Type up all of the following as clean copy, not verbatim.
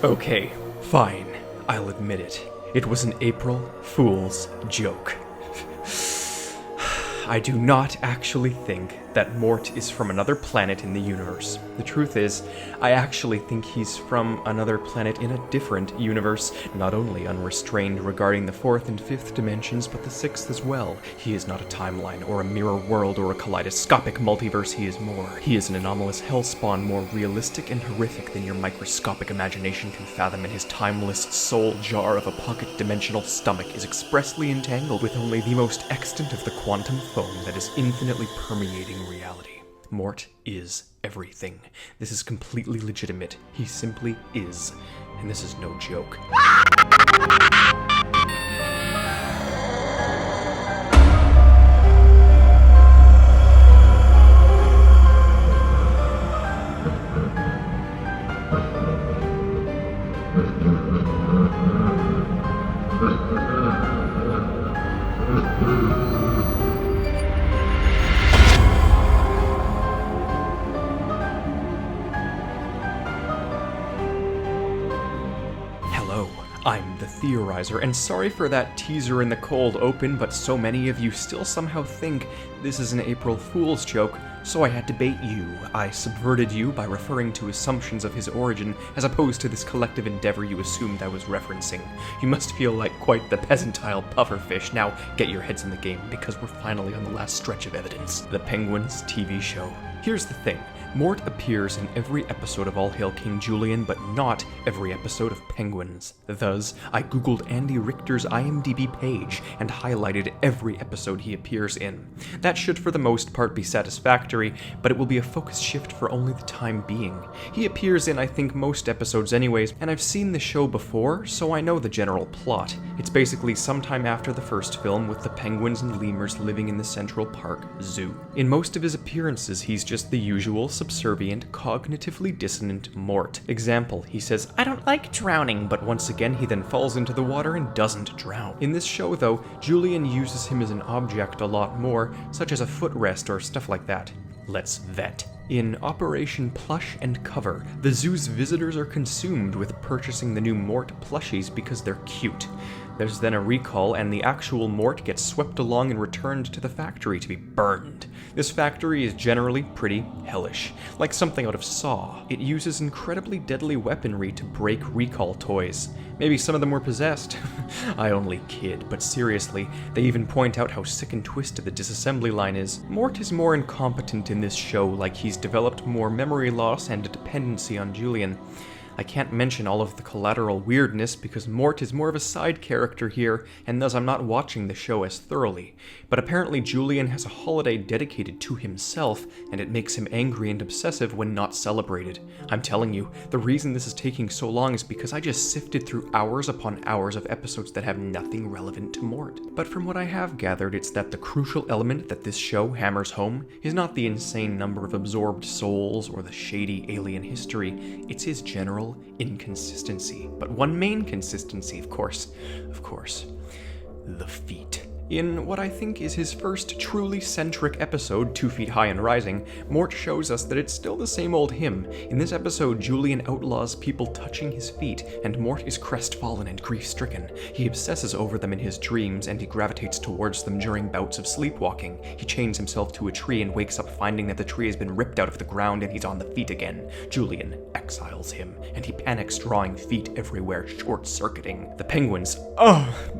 Okay, fine. I'll admit it. It was an April Fool's joke. I do not actually think that Mort is from another planet in the universe. The truth is, I actually think he's from another planet in a different universe, not only unrestrained regarding the fourth and fifth dimensions, but the sixth as well. He is not a timeline, or a mirror world, or a kaleidoscopic multiverse, he is more. He is an anomalous hellspawn, more realistic and horrific than your microscopic imagination can fathom, and his timeless soul jar of a pocket-dimensional stomach is expressly entangled with only the most extant of the quantum foam that is infinitely permeating reality. Mort is everything. This is completely legitimate. He simply is. And this is no joke. I'm the Theorizer, and sorry for that teaser in the cold open, but so many of you still somehow think this is an April Fool's joke, so I had to bait you. I subverted you by referring to assumptions of his origin, as opposed to this collective endeavor you assumed I was referencing. You must feel like quite the peasantile pufferfish. Now get your heads in the game, because we're finally on the last stretch of evidence. The Penguins TV show. Here's the thing. Mort appears in every episode of All Hail King Julian, but not every episode of Penguins. Thus, I googled Andy Richter's IMDb page and highlighted every episode he appears in. That should for the most part be satisfactory, but it will be a focus shift for only the time being. He appears in, I think, most episodes anyways, and I've seen the show before, so I know the general plot. It's basically sometime after the first film, with the penguins and lemurs living in the Central Park Zoo. In most of his appearances, he's just the usual subservient, cognitively dissonant Mort. Example, he says, "I don't like drowning," but once again he then falls into the water and doesn't drown. In this show though, Julian uses him as an object a lot more, such as a footrest or stuff like that. Let's vet. In Operation Plush and Cover, the zoo's visitors are consumed with purchasing the new Mort plushies because they're cute. There's then a recall, and the actual Mort gets swept along and returned to the factory to be burned. This factory is generally pretty hellish, like something out of Saw. It uses incredibly deadly weaponry to break recall toys. Maybe some of them were possessed. I only kid, but seriously, they even point out how sick and twisted the disassembly line is. Mort is more incompetent in this show, like he's developed more memory loss and a dependency on Julian. I can't mention all of the collateral weirdness because Mort is more of a side character here, and thus I'm not watching the show as thoroughly. But apparently Julian has a holiday dedicated to himself, and it makes him angry and obsessive when not celebrated. I'm telling you, the reason this is taking so long is because I just sifted through hours upon hours of episodes that have nothing relevant to Mort. But from what I have gathered, it's that the crucial element that this show hammers home is not the insane number of absorbed souls or the shady alien history, it's his general inconsistency. But one main consistency, of course, the feet. In what I think is his first truly centric episode, 2 Feet High and Rising, Mort shows us that it's still the same old him. In this episode, Julian outlaws people touching his feet, and Mort is crestfallen and grief-stricken. He obsesses over them in his dreams, and he gravitates towards them during bouts of sleepwalking. He chains himself to a tree and wakes up finding that the tree has been ripped out of the ground and he's on the feet again. Julian exiles him, and he panics, drawing feet everywhere, short-circuiting. The penguins,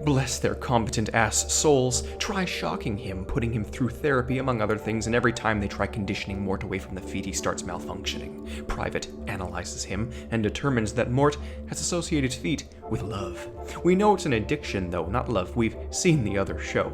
bless their competent-ass souls, try shocking him, putting him through therapy among other things, and every time they try conditioning Mort away from the feet, he starts malfunctioning. Private analyzes him and determines that Mort has associated feet with love. We know it's an addiction though, not love. We've seen the other show.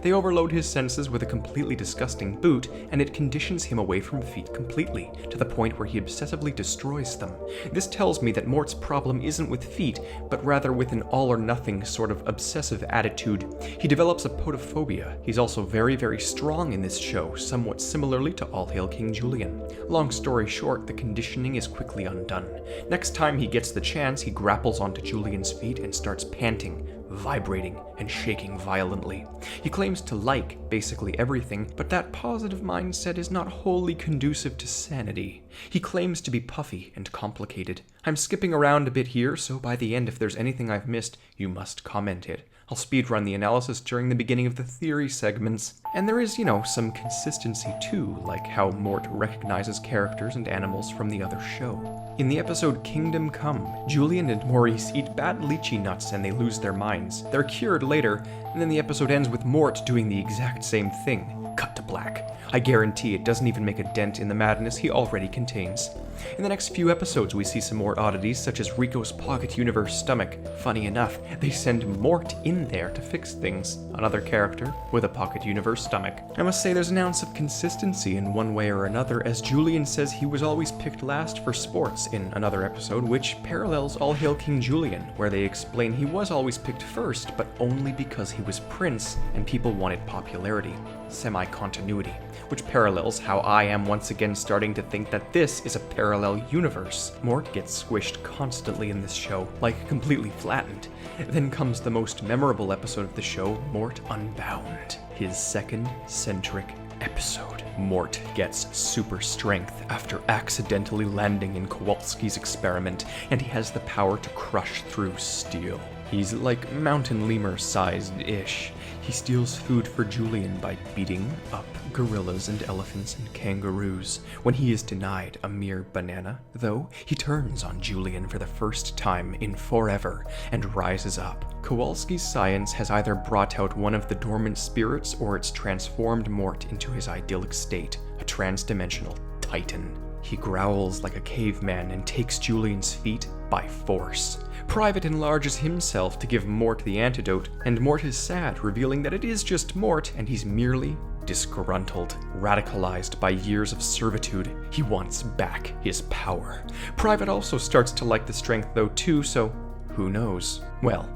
They overload his senses with a completely disgusting boot, and it conditions him away from feet completely, to the point where he obsessively destroys them. This tells me that Mort's problem isn't with feet, but rather with an all-or-nothing sort of obsessive attitude. He develops a podophobia. He's also very, very strong in this show, somewhat similarly to All Hail King Julian. Long story short, the conditioning is quickly undone. Next time he gets the chance, he grapples onto Julian's feet and starts panting, vibrating, and shaking violently. He claims to like basically everything, but that positive mindset is not wholly conducive to sanity. He claims to be puffy and complicated. I'm skipping around a bit here, so by the end if there's anything I've missed, you must comment it. I'll speedrun the analysis during the beginning of the theory segments. And there is, some consistency too, like how Mort recognizes characters and animals from the other show. In the episode Kingdom Come, Julian and Maurice eat bad lychee nuts and they lose their minds. They're cured later, and then the episode ends with Mort doing the exact same thing. Cut to black. I guarantee it doesn't even make a dent in the madness he already contains. In the next few episodes, we see some more oddities, such as Rico's Pocket Universe stomach. Funny enough, they send Mort in there to fix things. Another character with a Pocket Universe stomach. I must say there's an ounce of consistency in one way or another, as Julian says he was always picked last for sports in another episode, which parallels All Hail King Julian, where they explain he was always picked first, but only because he was Prince and people wanted popularity. Semi-continuity, which parallels how I am once again starting to think that this is a parallel universe. Mort gets squished constantly in this show, like completely flattened. Then comes the most memorable episode of the show, Mort Unbound, his second centric episode. Mort gets super strength after accidentally landing in Kowalski's experiment, and he has the power to crush through steel. He's like mountain lemur-sized-ish. He steals food for Julian by beating up gorillas and elephants and kangaroos. When he is denied a mere banana, though, he turns on Julian for the first time in forever and rises up. Kowalski's science has either brought out one of the dormant spirits or it's transformed Mort into his idyllic state, a trans-dimensional titan. He growls like a caveman and takes Julian's feet by force. Private enlarges himself to give Mort the antidote, and Mort is sad, revealing that it is just Mort and he's merely disgruntled. Radicalized by years of servitude, he wants back his power. Private also starts to like the strength though too, so who knows? Well,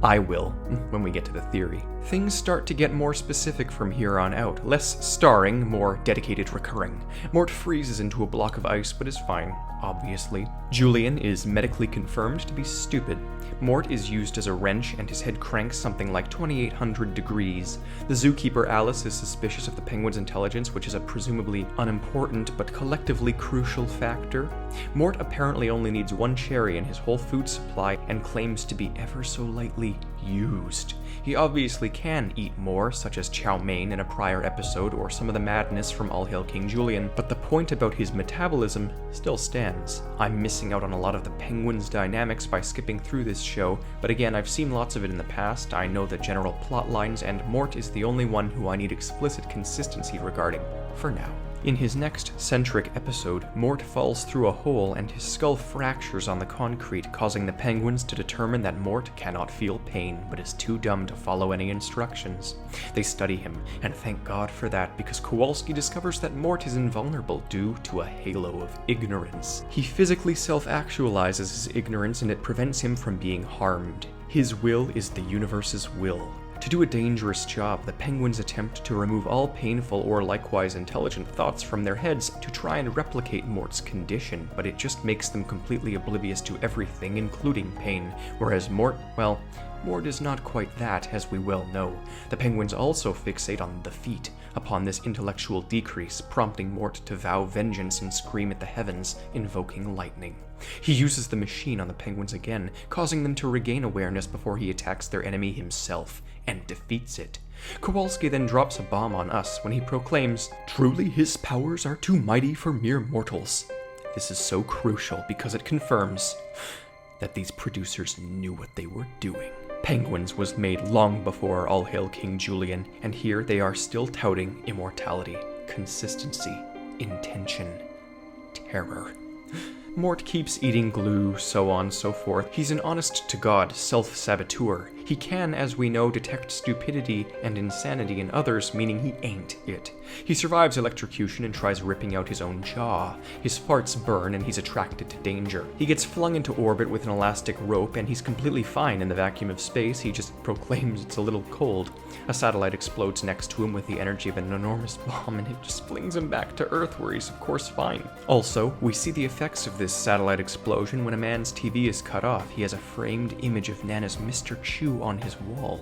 I will, when we get to the theory. Things start to get more specific from here on out, less starring, more dedicated recurring. Mort freezes into a block of ice but is fine, obviously. Julian is medically confirmed to be stupid. Mort is used as a wrench and his head cranks something like 2800 degrees. The zookeeper Alice is suspicious of the penguin's intelligence, which is a presumably unimportant but collectively crucial factor. Mort apparently only needs one cherry in his whole food supply and claims to be ever so lightly used. He obviously can eat more, such as chow mein in a prior episode or some of the madness from All Hail King Julian, but the point about his metabolism still stands. I'm missing out on a lot of the penguin's dynamics by skipping through this show, but again, I've seen lots of it in the past. I know the general plot lines, and Mort is the only one who I need explicit consistency regarding, for now. In his next centric episode, Mort falls through a hole and his skull fractures on the concrete, causing the penguins to determine that Mort cannot feel pain, but is too dumb to follow any instructions. They study him, and thank God for that, because Kowalski discovers that Mort is invulnerable due to a halo of ignorance. He physically self-actualizes his ignorance, and it prevents him from being harmed. His will is the universe's will. To do a dangerous job, the penguins attempt to remove all painful or likewise intelligent thoughts from their heads to try and replicate Mort's condition, but it just makes them completely oblivious to everything, including pain, whereas Mort is not quite that, as we well know. The penguins also fixate on the feet, upon this intellectual decrease, prompting Mort to vow vengeance and scream at the heavens, invoking lightning. He uses the machine on the penguins again, causing them to regain awareness before he attacks their enemy himself, and defeats it. Kowalski then drops a bomb on us when he proclaims, "Truly his powers are too mighty for mere mortals." This is so crucial because it confirms that these producers knew what they were doing. Penguins was made long before All Hail King Julian, and here they are still touting immortality, consistency, intention, terror. Mort keeps eating glue, so on, so forth. He's an honest-to-God self-saboteur. He can, as we know, detect stupidity and insanity in others, meaning he ain't it. He survives electrocution and tries ripping out his own jaw. His farts burn and he's attracted to danger. He gets flung into orbit with an elastic rope and he's completely fine in the vacuum of space. He just proclaims it's a little cold. A satellite explodes next to him with the energy of an enormous bomb and it just flings him back to Earth, where he's of course fine. Also, we see the effects of this satellite explosion when a man's TV is cut off. He has a framed image of Nana's Mr. Chew on his wall.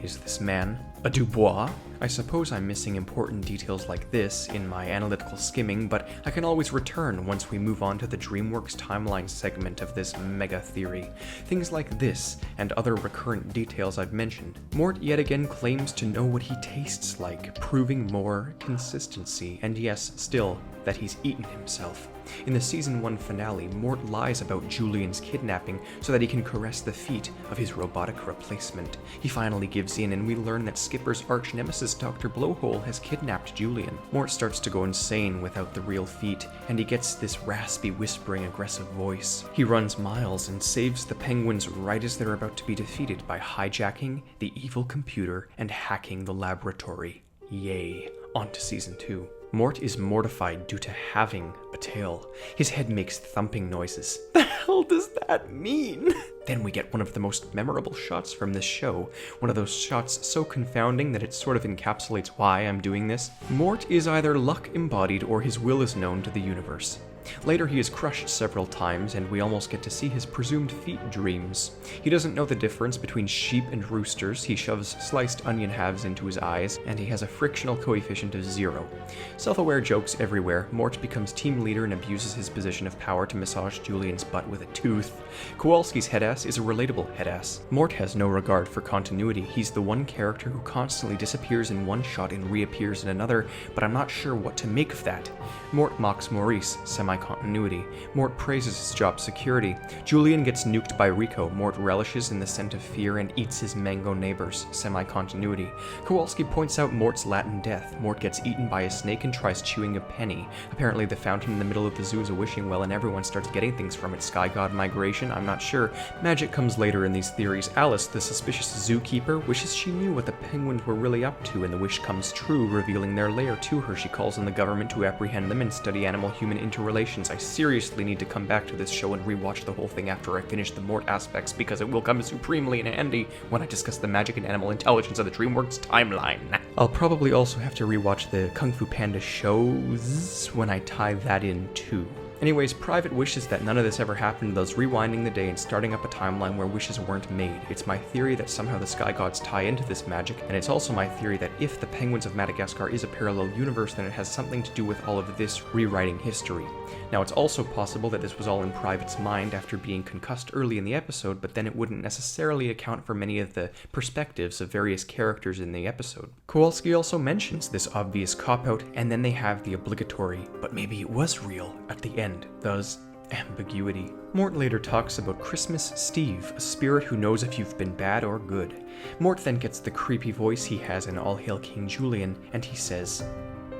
Is this man a Dubois? I suppose I'm missing important details like this in my analytical skimming, but I can always return once we move on to the DreamWorks timeline segment of this mega theory. Things like this, and other recurrent details I've mentioned. Mort yet again claims to know what he tastes like, proving more consistency, and yes, still, that he's eaten himself. In the Season 1 finale, Mort lies about Julian's kidnapping so that he can caress the feet of his robotic replacement. He finally gives in, and we learn that Skipper's arch-nemesis Dr. Blowhole has kidnapped Julian. Mort starts to go insane without the real feet, and he gets this raspy, whispering, aggressive voice. He runs miles and saves the penguins right as they're about to be defeated by hijacking the evil computer and hacking the laboratory. Yay. On to Season 2. Mort is mortified due to having a tail. His head makes thumping noises. The hell does that mean? Then we get one of the most memorable shots from this show, one of those shots so confounding that it sort of encapsulates why I'm doing this. Mort is either luck embodied or his will is known to the universe. Later he is crushed several times, and we almost get to see his presumed feet dreams. He doesn't know the difference between sheep and roosters, he shoves sliced onion halves into his eyes, and he has a frictional coefficient of 0. Self-aware jokes everywhere, Mort becomes team leader and abuses his position of power to massage Julian's butt with a tooth. Kowalski's headass is a relatable headass. Mort has no regard for continuity. He's the one character who constantly disappears in one shot and reappears in another, but I'm not sure what to make of that. Mort mocks Maurice, semi-continuity. Mort praises his job security. Julian gets nuked by Rico. Mort relishes in the scent of fear and eats his mango neighbors, semi-continuity. Kowalski points out Mort's Latin death. Mort gets eaten by a snake and tries chewing a penny. Apparently the fountain in the middle of the zoo is a wishing well and everyone starts getting things from it. Sky god migration? I'm not sure. Magic comes later in these theories. Alice, the suspicious zookeeper, wishes she knew what the penguins were really up to, and the wish comes true, revealing their lair to her. She calls on the government to apprehend them and study animal-human interrelations. I seriously need to come back to this show and rewatch the whole thing after I finish the Mort aspects, because it will come supremely in handy when I discuss the magic and animal intelligence of the DreamWorks timeline. I'll probably also have to rewatch the Kung Fu Panda shows when I tie that in too. Anyways, Private wishes that none of this ever happened, thus rewinding the day and starting up a timeline where wishes weren't made. It's my theory that somehow the Sky Gods tie into this magic, and it's also my theory that if the Penguins of Madagascar is a parallel universe, then it has something to do with all of this rewriting history. Now, it's also possible that this was all in Private's mind after being concussed early in the episode, but then it wouldn't necessarily account for many of the perspectives of various characters in the episode. Kowalski also mentions this obvious cop-out, and then they have the obligatory, but maybe it was real, at the end. Thus, ambiguity. Mort later talks about Christmas Steve, a spirit who knows if you've been bad or good. Mort then gets the creepy voice he has in All Hail King Julian, and he says,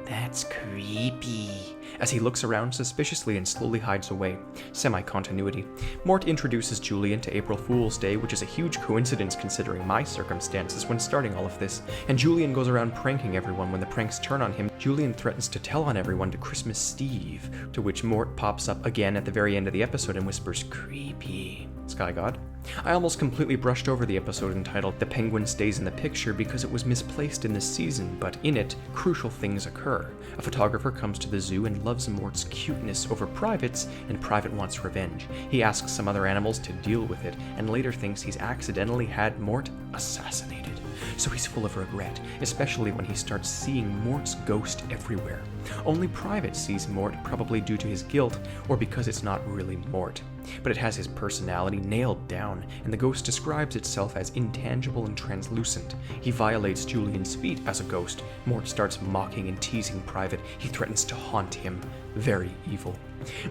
"That's creepy," as he looks around suspiciously and slowly hides away. Semi-continuity. Mort introduces Julian to April Fool's Day, which is a huge coincidence considering my circumstances when starting all of this, and Julian goes around pranking everyone. When the pranks turn on him, Julian threatens to tell on everyone to Christmas Steve, to which Mort pops up again at the very end of the episode and whispers, "Creepy." Sky God. I almost completely brushed over the episode entitled The Penguin Stays in the Picture because it was misplaced in this season, but in it, crucial things occur. A photographer comes to the zoo and loves Mort's cuteness over Private's, and Private wants revenge. He asks some other animals to deal with it, and later thinks he's accidentally had Mort assassinated. So he's full of regret, especially when he starts seeing Mort's ghost everywhere. Only Private sees Mort, probably due to his guilt, or because it's not really Mort. But it has his personality nailed down, and the ghost describes itself as intangible and translucent. He violates Julian's feet as a ghost. Mort starts mocking and teasing Private. He threatens to haunt him. Very evil.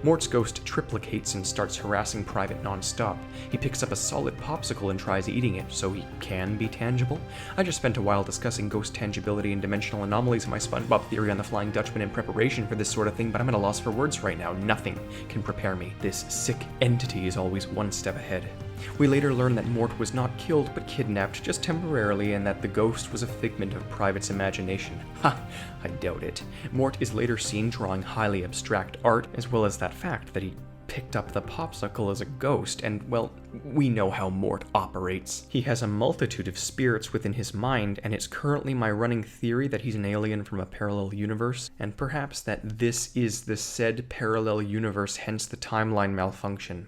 Mort's ghost triplicates and starts harassing Private non-stop. He picks up a solid popsicle and tries eating it, so he can be tangible. I just spent a while discussing ghost tangibility and dimensional anomalies in my SpongeBob theory on the Flying Dutchman in preparation for this sort of thing, but I'm at a loss for words right now. Nothing can prepare me. This sick entity is always one step ahead. We later learn that Mort was not killed but kidnapped just temporarily, and that the ghost was a figment of Private's imagination. Ha! I doubt it. Mort is later seen drawing highly abstract art, as well as that fact that he picked up the popsicle as a ghost, and, well, we know how Mort operates. He has a multitude of spirits within his mind, and it's currently my running theory that he's an alien from a parallel universe, and perhaps that this is the said parallel universe, hence the timeline malfunction.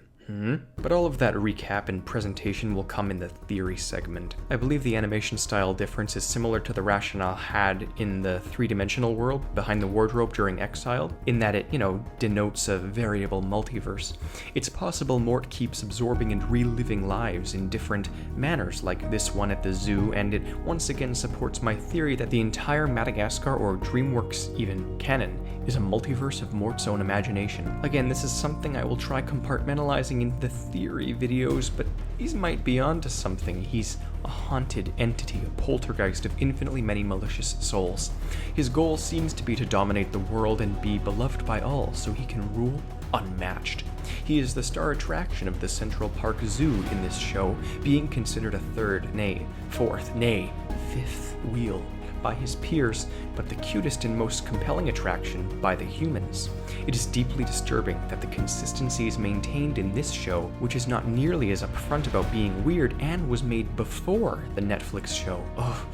But all of that recap and presentation will come in the theory segment. I believe the animation style difference is similar to the rationale had in the three-dimensional world behind the wardrobe during Exile, in that it, denotes a variable multiverse. It's possible Mort keeps absorbing and reliving lives in different manners, like this one at the zoo, and it once again supports my theory that the entire Madagascar, or DreamWorks even, canon is a multiverse of Mort's own imagination. Again, this is something I will try compartmentalizing in the theory videos, but these might be onto something. He's a haunted entity, a poltergeist of infinitely many malicious souls. His goal seems to be to dominate the world and be beloved by all, so he can rule unmatched. He is the star attraction of the Central Park Zoo in this show, being considered a third, nay, fourth, nay, fifth wheel by his peers, but the cutest and most compelling attraction by the humans. It is deeply disturbing that the consistency is maintained in this show, which is not nearly as upfront about being weird and was made before the Netflix show. Ugh,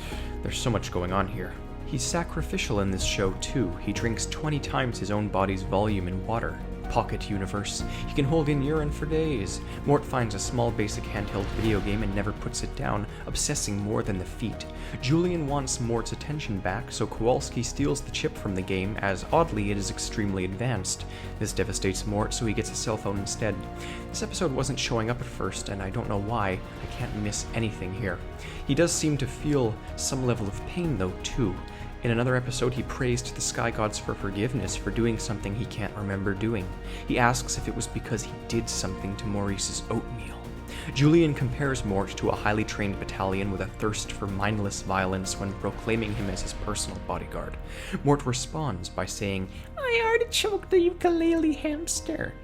there's so much going on here. He's sacrificial in this show too. He drinks 20 times his own body's volume in water. Pocket universe. He can hold in urine for days. Mort finds a small basic handheld video game and never puts it down, obsessing more than the feat. Julian wants Mort's attention back, so Kowalski steals the chip from the game, as oddly it is extremely advanced. This devastates Mort, so he gets a cell phone instead. This episode wasn't showing up at first, and I don't know why. I can't miss anything here. He does seem to feel some level of pain though, too. In another episode, he praised the sky gods for forgiveness for doing something he can't remember doing. He asks if it was because he did something to Maurice's oatmeal. Julian compares Mort to a highly trained battalion with a thirst for mindless violence when proclaiming him as his personal bodyguard. Mort responds by saying, "I artichoked the ukulele hamster."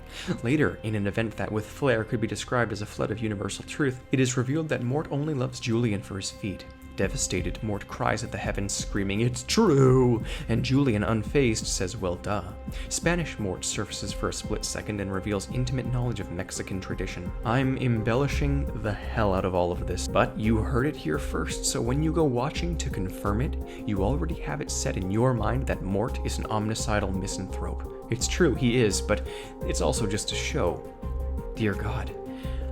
Later, in an event that with flair could be described as a flood of universal truth, it is revealed that Mort only loves Julian for his feat. Devastated, Mort cries at the heavens, screaming, "It's true!" And Julian, unfazed, says, "Well, duh." Spanish Mort surfaces for a split second and reveals intimate knowledge of Mexican tradition. I'm embellishing the hell out of all of this, but you heard it here first, so when you go watching to confirm it, you already have it set in your mind that Mort is an omnicidal misanthrope. It's true, he is, but it's also just a show. Dear God.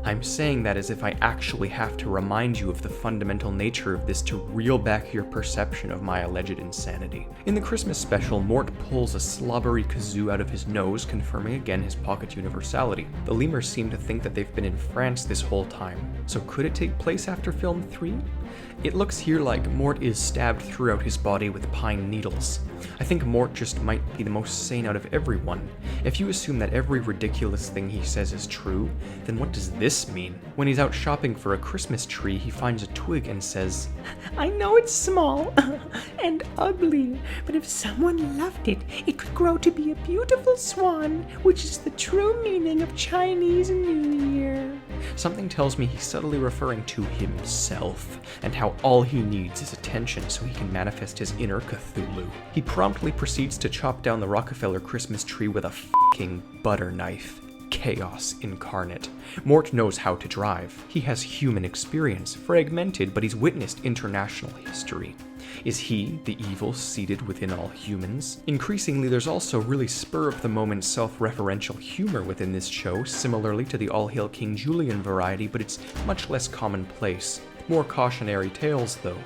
I'm saying that as if I actually have to remind you of the fundamental nature of this to reel back your perception of my alleged insanity. In the Christmas special, Mort pulls a slobbery kazoo out of his nose, confirming again his pocket universality. The lemurs seem to think that they've been in France this whole time. So could it take place after film 3? It looks here like Mort is stabbed throughout his body with pine needles. I think Mort just might be the most sane out of everyone. If you assume that every ridiculous thing he says is true, then what does this mean? When he's out shopping for a Christmas tree, he finds a twig and says, "I know it's small and ugly, but if someone loved it, it could grow to be a beautiful swan, which is the true meaning of Chinese New Year." Something tells me he's subtly referring to himself, and how all he needs is attention so he can manifest his inner Cthulhu. He promptly proceeds to chop down the Rockefeller Christmas tree with a fucking butter knife. Chaos incarnate. Mort knows how to drive. He has human experience, fragmented, but he's witnessed international history. Is he the evil seated within all humans? Increasingly, there's also really spur-of-the-moment self-referential humor within this show, similarly to the All Hail King Julian variety, but it's much less commonplace. More cautionary tales, though.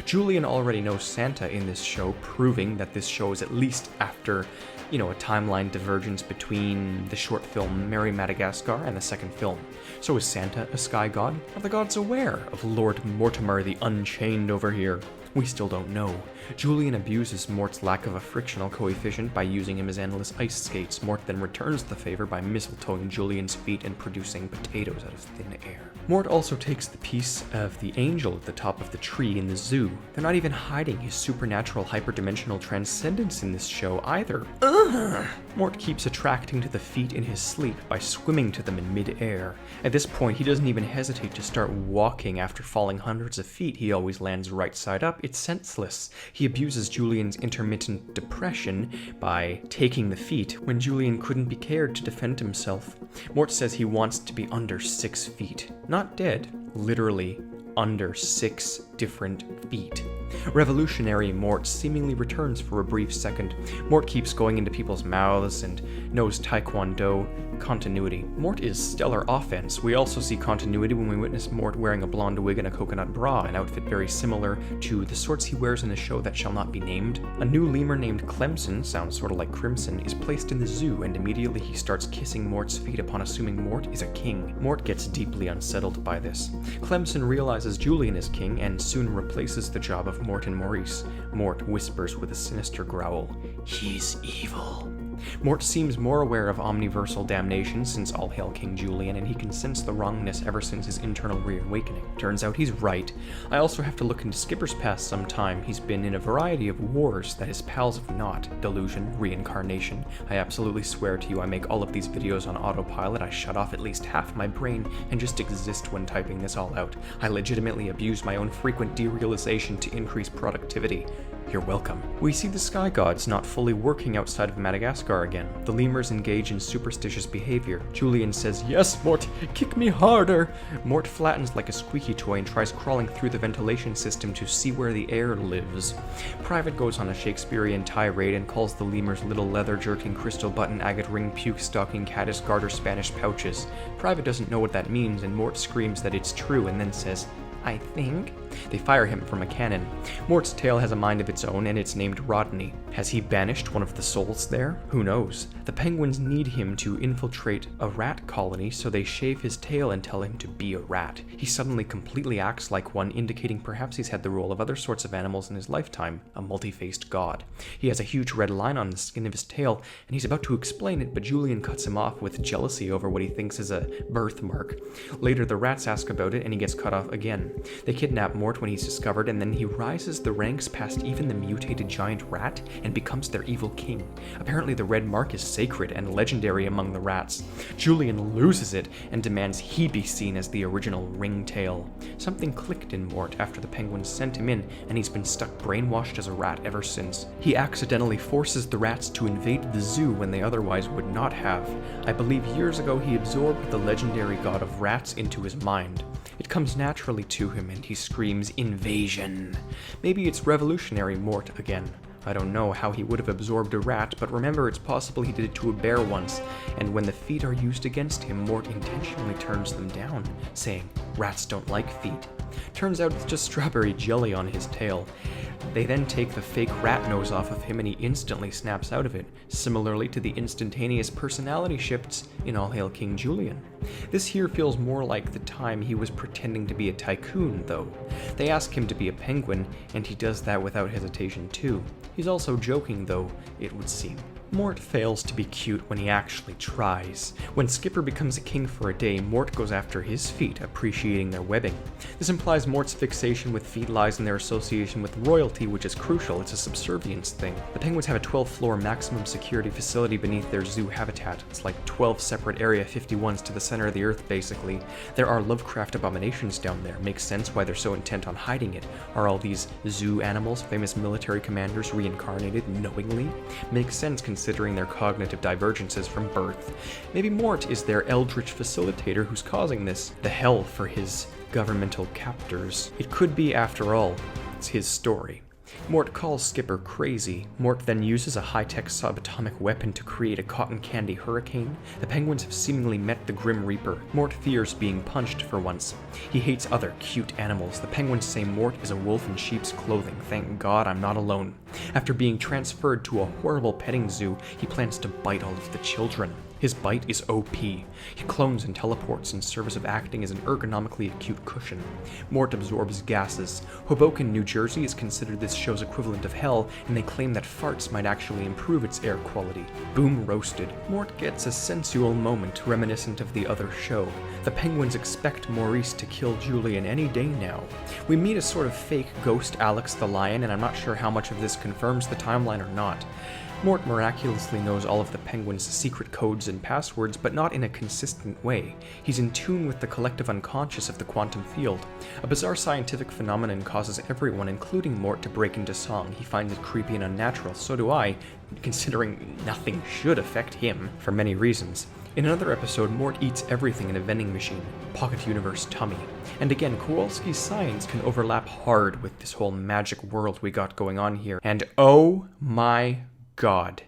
Julian already knows Santa in this show, proving that this show is at least after, a timeline divergence between the short film Merry Madagascar and the second film. So is Santa a sky god? Are the gods aware of Lord Mortimer the Unchained over here? We still don't know. Julian abuses Mort's lack of a frictional coefficient by using him as endless ice skates. Mort then returns the favor by mistletoeing Julian's feet and producing potatoes out of thin air. Mort also takes the piece of the angel at the top of the tree in the zoo. They're not even hiding his supernatural hyperdimensional transcendence in this show either. Mort keeps attracting to the feet in his sleep by swimming to them in mid-air. At this point, he doesn't even hesitate to start walking after falling hundreds of feet. He always lands right side up. It's senseless. He abuses Julian's intermittent depression by taking the feet when Julian couldn't be cared to defend himself. Mort says he wants to be under 6 feet. Not dead, literally under 6 different feet. Revolutionary Mort seemingly returns for a brief second. Mort keeps going into people's mouths and knows Taekwondo. Continuity. Mort is stellar offense. We also see continuity when we witness Mort wearing a blonde wig and a coconut bra, an outfit very similar to the sorts he wears in a show that shall not be named. A new lemur named Clemson, sounds sort of like Crimson, is placed in the zoo, and immediately he starts kissing Mort's feet upon assuming Mort is a king. Mort gets deeply unsettled by this. Clemson realizes Julian is king and soon replaces the job of Mort and Maurice. Mort whispers with a sinister growl, "He's evil." Mort seems more aware of omniversal damnation since All Hail King Julian, and he can sense the wrongness ever since his internal reawakening. Turns out he's right. I also have to look into Skipper's past sometime. He's been in a variety of wars that his pals have not. Delusion, reincarnation. I absolutely swear to you I make all of these videos on autopilot. I shut off at least half my brain and just exist when typing this all out. I legitimately abuse my own frequent derealization to increase productivity. You're welcome. We see the sky gods not fully working outside of Madagascar again. The lemurs engage in superstitious behavior. Julian says, "Yes, Mort, kick me harder." Mort flattens like a squeaky toy and tries crawling through the ventilation system to see where the air lives. Private goes on a Shakespearean tirade and calls the lemurs little leather-jerking, crystal button, agate ring, puke-stalking, caddis garter Spanish pouches. Private doesn't know what that means, and Mort screams that it's true and then says, "I think." They fire him from a cannon. Mort's tail has a mind of its own, and it's named Rodney. Has he banished one of the souls there? Who knows? The penguins need him to infiltrate a rat colony, so they shave his tail and tell him to be a rat. He suddenly completely acts like one, indicating perhaps he's had the role of other sorts of animals in his lifetime, a multi-faced god. He has a huge red line on the skin of his tail, and he's about to explain it, but Julian cuts him off with jealousy over what he thinks is a birthmark. Later, the rats ask about it, and he gets cut off again. They kidnap Mort when he's discovered, and then he rises the ranks past even the mutated giant rat and becomes their evil king. Apparently the red mark is sacred and legendary among the rats. Julian loses it and demands he be seen as the original ringtail. Something clicked in Mort after the penguins sent him in, and he's been stuck brainwashed as a rat ever since. He accidentally forces the rats to invade the zoo when they otherwise would not have. I believe years ago he absorbed the legendary god of rats into his mind. It comes naturally to him and he screams, "Invasion!" Maybe it's revolutionary Mort again. I don't know how he would have absorbed a rat, but remember it's possible he did it to a bear once, and when the feet are used against him, Mort intentionally turns them down, saying, "Rats don't like feet." Turns out it's just strawberry jelly on his tail. They then take the fake rat nose off of him and he instantly snaps out of it, similarly to the instantaneous personality shifts in All Hail King Julian. This here feels more like the time he was pretending to be a tycoon, though. They ask him to be a penguin, and he does that without hesitation too. He's also joking, though, it would seem. Mort fails to be cute when he actually tries. When Skipper becomes a king for a day, Mort goes after his feet, appreciating their webbing. This implies Mort's fixation with feet lies in their association with royalty, which is crucial. It's a subservience thing. The penguins have a 12-floor maximum security facility beneath their zoo habitat. It's like 12 separate Area 51s to the center of the earth, basically. There are Lovecraft abominations down there. Makes sense why they're so intent on hiding it. Are all these zoo animals famous military commanders reincarnated knowingly? Makes sense considering their cognitive divergences from birth. Maybe Mort is their eldritch facilitator who's causing this, the hell for his governmental captors. It could be, after all, it's his story. Mort calls Skipper crazy. Mort then uses a high-tech subatomic weapon to create a cotton candy hurricane. The penguins have seemingly met the Grim Reaper. Mort fears being punched for once. He hates other cute animals. The penguins say Mort is a wolf in sheep's clothing. Thank God I'm not alone. After being transferred to a horrible petting zoo, he plans to bite all of the children. His bite is OP. He clones and teleports in service of acting as an ergonomically acute cushion. Mort absorbs gases. Hoboken, New Jersey is considered this show's equivalent of hell, and they claim that farts might actually improve its air quality. Boom roasted. Mort gets a sensual moment reminiscent of the other show. The penguins expect Maurice to kill Julian any day now. We meet a sort of fake ghost Alex the Lion, and I'm not sure how much of this confirms the timeline or not. Mort miraculously knows all of the penguins' secret codes and passwords, but not in a consistent way. He's in tune with the collective unconscious of the quantum field. A bizarre scientific phenomenon causes everyone, including Mort, to break into song. He finds it creepy and unnatural, so do I, considering nothing should affect him, for many reasons. In another episode, Mort eats everything in a vending machine, Pocket Universe tummy. And again, Kowalski's science can overlap hard with this whole magic world we got going on here. And oh my god.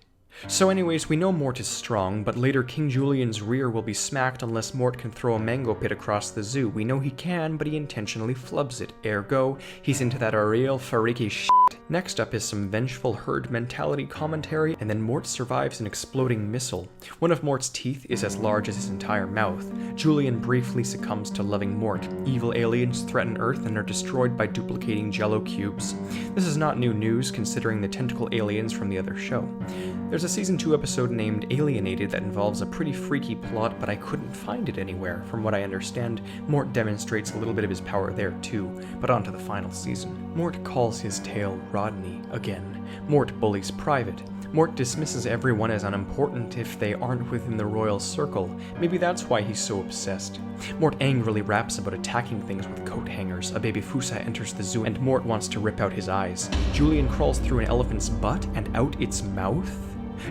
So anyways, we know Mort is strong, but later King Julian's rear will be smacked unless Mort can throw a mango pit across the zoo. We know he can, but he intentionally flubs it. Ergo, he's into that real freaky shit. Next up is some vengeful herd mentality commentary, and then Mort survives an exploding missile. One of Mort's teeth is as large as his entire mouth. Julian briefly succumbs to loving Mort. Evil aliens threaten Earth and are destroyed by duplicating jello cubes. This is not new news considering the tentacle aliens from the other show. There's a season 2 episode named Alienated that involves a pretty freaky plot, but I couldn't find it anywhere. From what I understand, Mort demonstrates a little bit of his power there too, but on to the final season. Mort calls his tail Rodney again. Mort bullies Private. Mort dismisses everyone as unimportant if they aren't within the royal circle. Maybe that's why he's so obsessed. Mort angrily raps about attacking things with coat hangers. A baby Fusa enters the zoo and Mort wants to rip out his eyes. Julian crawls through an elephant's butt and out its mouth?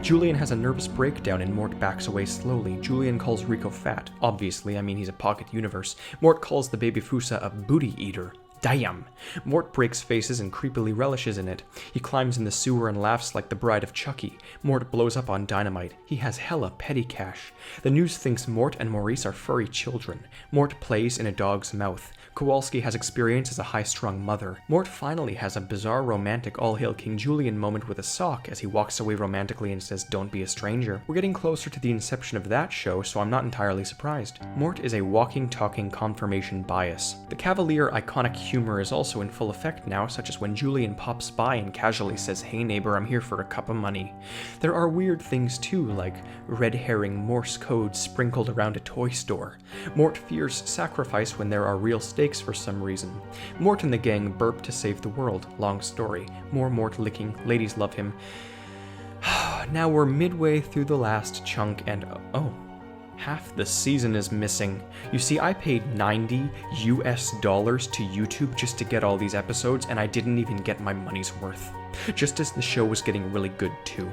Julian has a nervous breakdown and Mort backs away slowly. Julian calls Rico fat. Obviously, I mean he's a pocket universe. Mort calls the baby Fusa a booty eater. Damn! Mort breaks faces and creepily relishes in it. He climbs in the sewer and laughs like the bride of Chucky. Mort blows up on dynamite. He has hella petty cash. The news thinks Mort and Maurice are furry children. Mort plays in a dog's mouth. Kowalski has experience as a high-strung mother. Mort finally has a bizarre romantic all-hail King Julian moment with a sock as he walks away romantically and says, "Don't be a stranger." We're getting closer to the inception of that show, so I'm not entirely surprised. Mort is a walking, talking confirmation bias. The cavalier, iconic humor is also in full effect now, such as when Julian pops by and casually says, "Hey neighbor, I'm here for a cup of money." There are weird things too, like red herring Morse code sprinkled around a toy store. Mort fears sacrifice when there are real stakes for some reason. Mort and the gang burp to save the world. Long story. More Mort licking. Ladies love him. Now we're midway through the last chunk and oh, half the season is missing. You see, I paid $90 to YouTube just to get all these episodes, and I didn't even get my money's worth. Just as the show was getting really good too.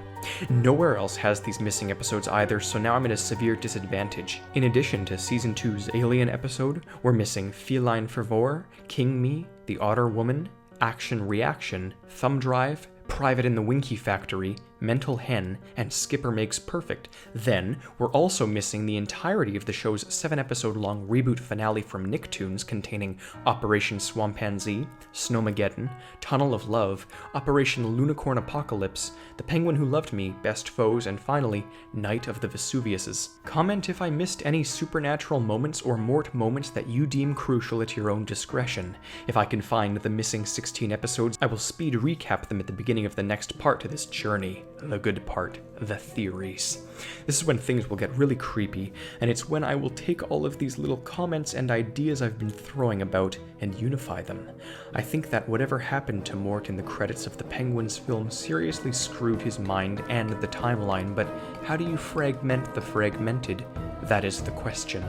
Nowhere else has these missing episodes either, so now I'm at a severe disadvantage. In addition to Season 2's Alien episode, we're missing Feline Fervor, King Me, The Otter Woman, Action Reaction, Thumb Drive, Private in the Winky Factory, Mental Hen, and Skipper Makes Perfect. Then, we're also missing the entirety of the show's 7-episode-long reboot finale from Nicktoons containing Operation Swampanzee, Snowmageddon, Tunnel of Love, Operation Lunicorn Apocalypse, The Penguin Who Loved Me, Best Foes, and finally, Night of the Vesuviuses. Comment if I missed any supernatural moments or Mort moments that you deem crucial at your own discretion. If I can find the missing 16 episodes, I will speed recap them at the beginning of the next part to this journey. The good part, the theories. This is when things will get really creepy, and it's when I will take all of these little comments and ideas I've been throwing about and unify them. I think that whatever happened to Mort in the credits of the Penguins film seriously screwed his mind and the timeline, but how do you fragment the fragmented? That is the question.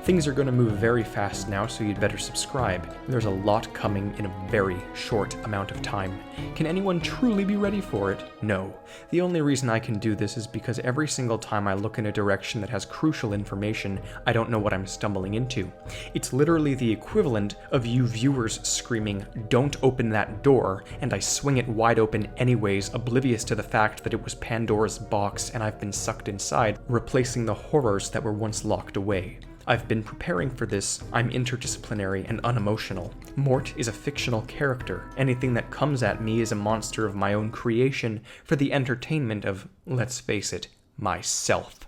Things are going to move very fast now, so you'd better subscribe. There's a lot coming in a very short amount of time. Can anyone truly be ready for it? No. The only reason I can do this is because every single time I look in a direction that has crucial information, I don't know what I'm stumbling into. It's literally the equivalent of you viewers screaming, "Don't open that door," and I swing it wide open anyways, oblivious to the fact that it was Pandora's box and I've been sucked inside, replacing the horrors that were once locked away. I've been preparing for this. I'm interdisciplinary and unemotional. Mort is a fictional character. Anything that comes at me is a monster of my own creation for the entertainment of, let's face it, myself.